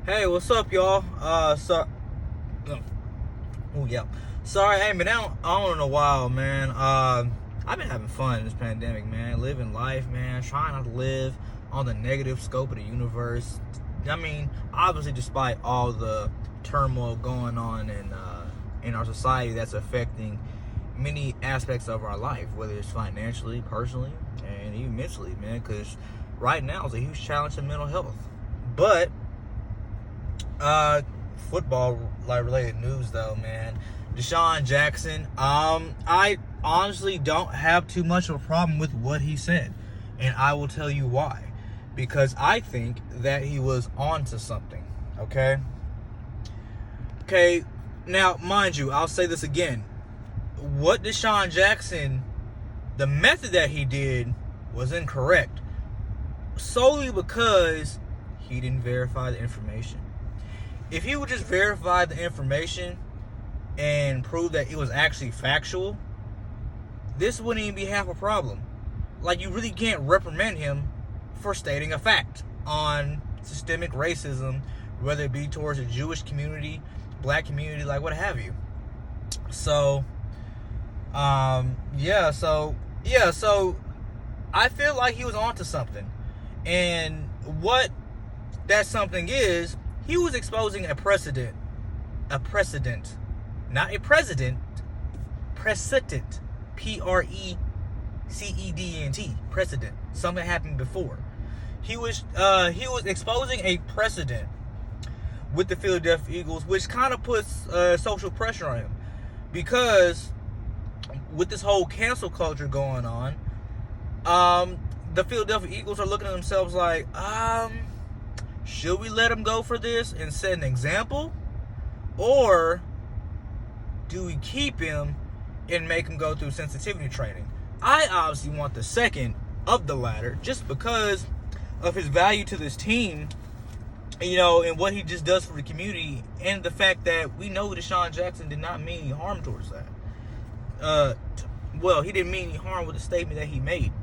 Hey, what's up, y'all? Sorry, I ain't been out in a while, man. I've been having fun in this pandemic, man. Living life, man. Trying not to live on the negative scope of the universe. I mean, obviously, despite all the turmoil going on in our society that's affecting many aspects of our life, whether it's financially, personally, and even mentally, man. Because right now is a huge challenge to mental health. But football like related news though, man. DeSean Jackson. I honestly don't have too much of a problem with what he said, and I will tell you why. Because I think that he was onto something. Okay. Now, mind you, I'll say this again. What DeSean Jackson, the method that he did was incorrect, solely because he didn't verify the information. If he would just verify the information and prove that it was actually factual, this wouldn't even be half a problem. Like, you really can't reprimand him for stating a fact on systemic racism, whether it be towards the Jewish community, black community, like what have you. So I feel like he was onto something. And what that something is, he was exposing a precedent, not a president, precedent, Precedent, precedent, something happened before. He was exposing a precedent with the Philadelphia Eagles, which kind of puts social pressure on him, because with this whole cancel culture going on, the Philadelphia Eagles are looking at themselves like, should we let him go for this and set an example? Or do we keep him and make him go through sensitivity training? I obviously want the second of the latter, just because of his value to this team, and what he just does for the community, and the fact that we know DeSean Jackson did not mean any harm towards that. He didn't mean any harm with the statement that he made.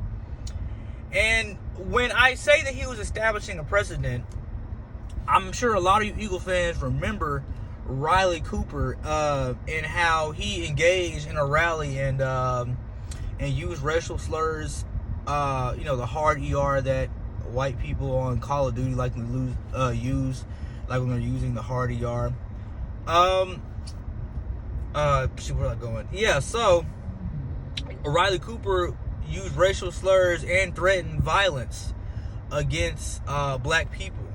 And when I say that he was establishing a precedent, I'm sure a lot of you Eagle fans remember Riley Cooper and how he engaged in a rally and used racial slurs, the hard ER that white people on Call of Duty like to use, like when they're using the hard ER. Where am I going? Yeah, so Riley Cooper used racial slurs and threatened violence against black people.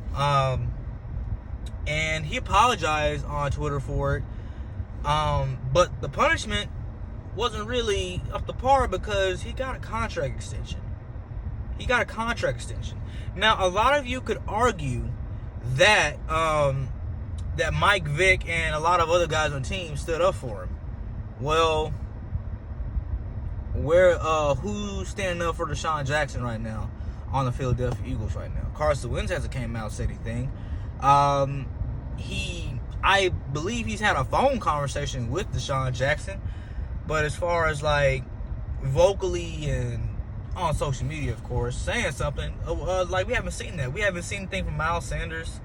And he apologized on Twitter for it. But the punishment wasn't really up to par, because he got a contract extension. Now, a lot of you could argue that that Mike Vick and a lot of other guys on the team stood up for him. Well, who's standing up for DeSean Jackson right now on the Philadelphia Eagles right now? Carson Wentz hasn't came out and said anything. I believe he's had a phone conversation with DeSean Jackson, but as far as like vocally and on social media, of course, saying something, we haven't seen that. We haven't seen anything from Miles Sanders.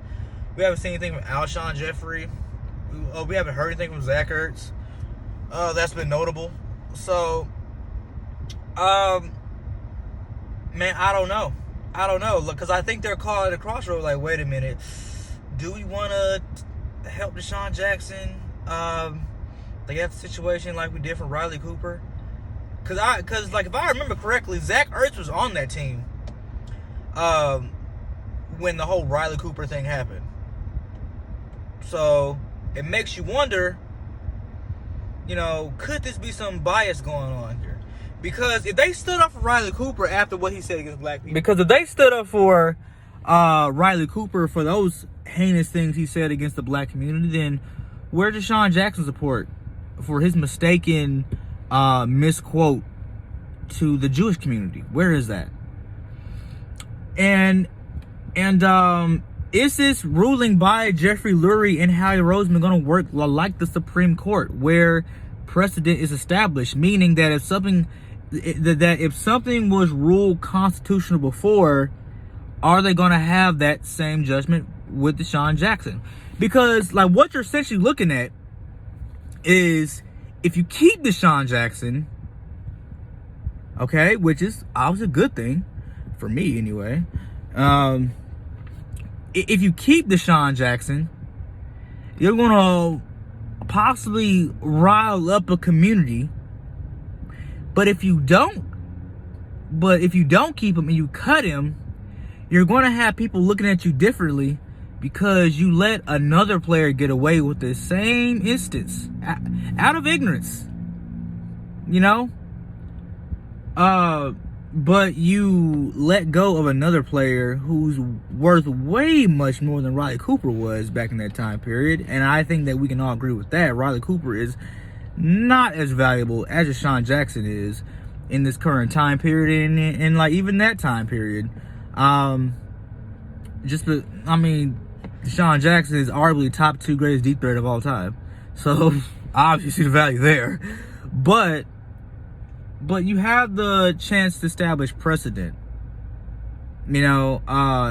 We haven't seen anything from Alshon Jeffrey. We haven't heard anything from Zach Ertz. That's been notable. So, man, I don't know, because I think they're caught at a crossroads. Like, wait a minute, do we want to help DeSean Jackson? They have the situation like we did for Riley Cooper. Because if I remember correctly, Zach Ertz was on that team when the whole Riley Cooper thing happened. So it makes you wonder, could this be some bias going on here? Because if they stood up for Riley Cooper after what he said against black people, because if they stood up for Riley Cooper for those heinous things he said against the black community, then where's DeSean Jackson's support for his mistaken misquote to the Jewish community? Where is that? And is this ruling by Jeffrey Lurie and Howie Roseman going to work like the Supreme Court, where precedent is established, meaning that if something was ruled constitutional before, are they going to have that same judgment with DeSean Jackson. Because, like, what you're essentially looking at is, if you keep DeSean Jackson, okay, which is obviously a good thing, for me anyway, if you keep DeSean Jackson, you're gonna possibly rile up a community. But if you don't keep him and you cut him, you're gonna have people looking at you differently because you let another player get away with the same instance out of ignorance, you know. But you let go of another player who's worth way much more than Riley Cooper was back in that time period. And I think that we can all agree with that. Riley Cooper is not as valuable as DeSean Jackson is in this current time period and like even that time period. DeSean Jackson is arguably top 2 greatest deep threat of all time. So obviously the value there. But you have the chance to establish precedent, you know,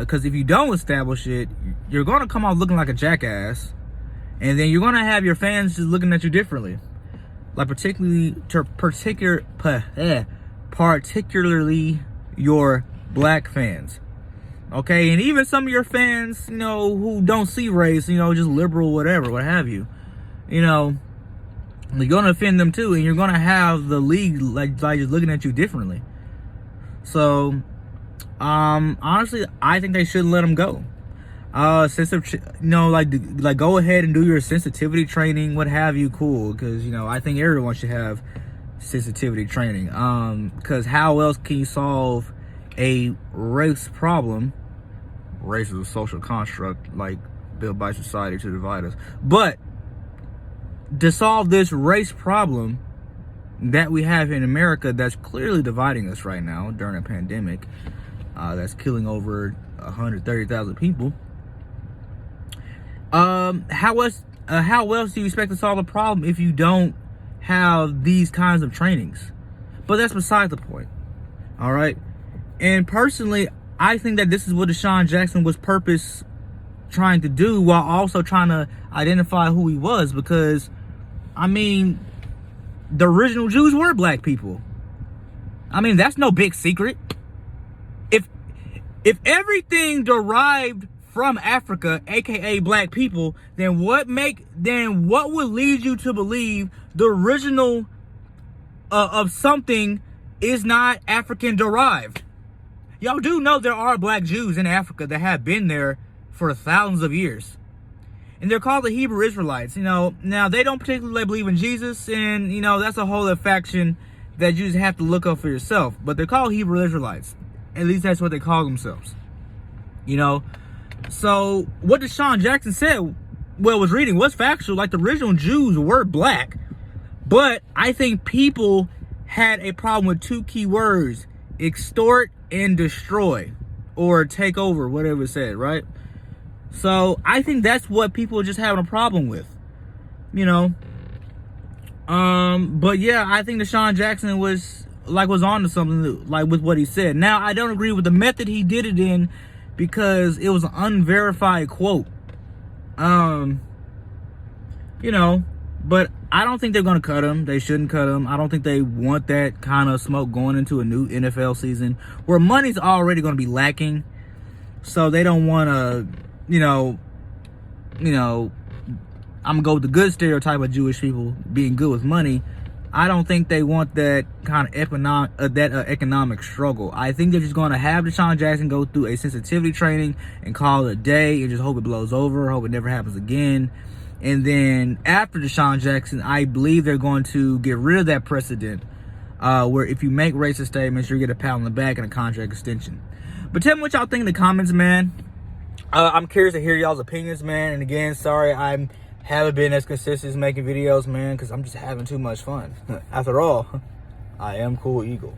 because if you don't establish it, you're going to come out looking like a jackass, and then you're going to have your fans just looking at you differently, like particularly your black fans, okay, and even some of your fans, you know, who don't see race, you know, just liberal, whatever, what have you, you know. You're going to offend them too, and you're going to have the league like just looking at you differently. So, honestly, I think they shouldn't let him go. Like go ahead and do your sensitivity training, what have you, cool. Because, you know, I think everyone should have sensitivity training. Because how else can you solve a race problem? Race is a social construct, like built by society to divide us. But to solve this race problem that we have in America that's clearly dividing us right now during a pandemic that's killing over 130,000 people, how else do you expect to solve the problem if you don't have these kinds of trainings? But that's beside the point. All right. And personally, I think that this is what DeSean Jackson was trying to do, while also trying to identify who he was, because I mean, the original Jews were black people. I mean, that's no big secret. If everything derived from Africa, aka black people, then what would lead you to believe the original of something is not African derived? Y'all do know there are black Jews in Africa that have been there for thousands of years. And they're called the Hebrew Israelites. You know, now they don't particularly believe in Jesus, and you know that's a whole other faction that you just have to look up for yourself. But they're called Hebrew Israelites. At least that's what they call themselves. You know, so what DeSean Jackson said, was reading was factual. Like, the original Jews were black, but I think people had a problem with 2 key words: extort and destroy, or take over, whatever it said, right? So I think that's what people are just having a problem with, you know. But yeah, I think DeSean Jackson was on to something, like, with what he said. Now, I don't agree with the method he did it in, because it was an unverified quote. You know, but I don't think they're gonna cut him. They shouldn't cut him. I don't think they want that kind of smoke going into a new NFL season where money's already gonna be lacking. So they don't want to, you know, I'm gonna go with the good stereotype of Jewish people being good with money. I don't think they want that kind of economic struggle. I think they're just going to have DeSean Jackson go through a sensitivity training and call it a day and just hope it blows over, hope it never happens again. And then after DeSean Jackson, I believe they're going to get rid of that precedent where if you make racist statements, you get a pat on the back and a contract extension. But tell me what y'all think in the comments, man. I'm curious to hear y'all's opinions, man. And again, sorry I haven't been as consistent as making videos, man, because I'm just having too much fun. After all, I am Cool Eagle.